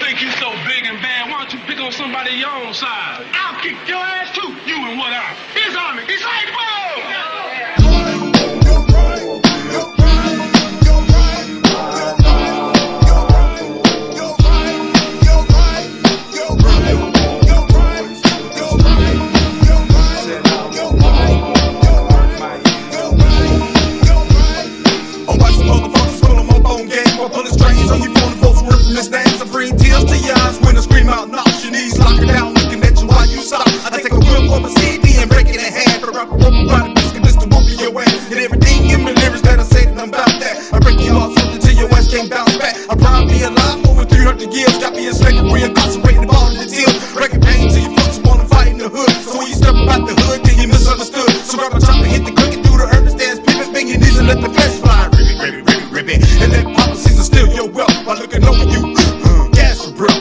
think you so big and bad, why don't you pick on somebody your own size? I'll kick your ass too. You and what I? His army. He's like, got me a second reincarcerated the ball in the deal. Record pain till you fucks wanna fight in the hood. So when you step about the hood, then you misunderstood. So grab a chopper, hit the cricket through the urban stands, pivot, bang your knees and let the flesh fly. Rip it. And let policies steal your wealth by looking over you. Gas your breath.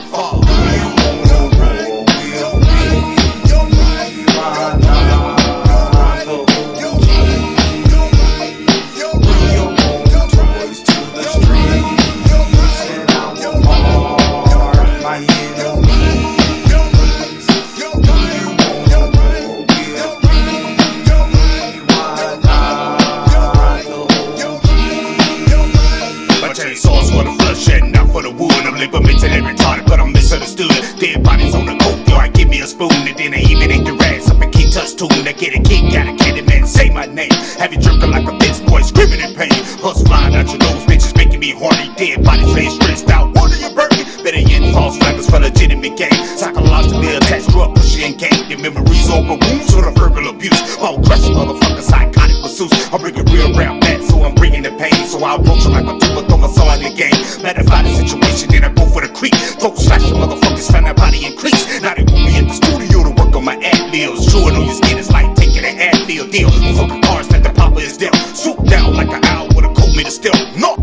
Sauce for the bloodshed, not for the wood. I'm mentally retarded, but I'm misunderstood. Dead bodies on the coke, yo, I give me a spoon and then I even ate the rats up and keep touch tune. I get a kick out of candy, man, say my name. Have you drinking like a bitch, boy, screaming in pain. Hustle flying out your nose, bitches making me horny. Dead bodies laying stressed out. What are you burning? Better yet, false flaggers for legitimate gain. Psychologically attached, grew up pushing and cane. Your memories over wounds or the verbal abuse. Bone crushing motherfucker, psychotic pursuits. I'm bringing real rap back, so I'm bringing the pain. So I approach them like a tuba, throw my soul in the game. Magnify the situation, then I go for the creep. Throat slashing motherfuckers, find that body increase. Now they put me in the studio to work on my ad libs. Chewing on your skin is like taking an ad lib deal. Fucking cars that the papa is dealt. Swoop down like an owl with a coat made of steel. No!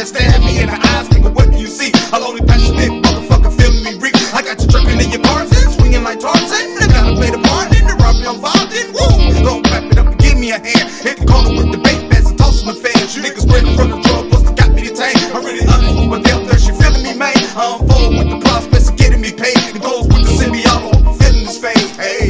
Stab me in the eyes, nigga, what do you see? A lonely passionate motherfucker feeling me reek. I got you jerking in your bars and swinging like Tarzan. I gotta play the part in the robbery I'm involved in. Woo! Don't clap it up and give me a hand. Hit the corner with the bait bats and tossing the fans. You niggas spreading from the drug busters got me detained. I really understand what they're there, she feeling me, man. I unfold with the prospects of getting me paid. It goes with the semi-auto, feeling this phase. Hey.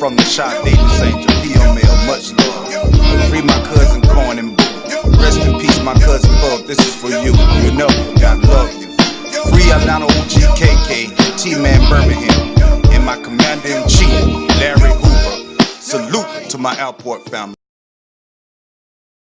From the shot, Davis Angel, PML, much love. Free my cousin Corn and Boo. Rest in peace, my cousin Bub. This is for you. You know, God love you. Free Atlanta OGKK, T-Man Birmingham, and my commander in chief, Larry Hoover. Salute to my Alport family.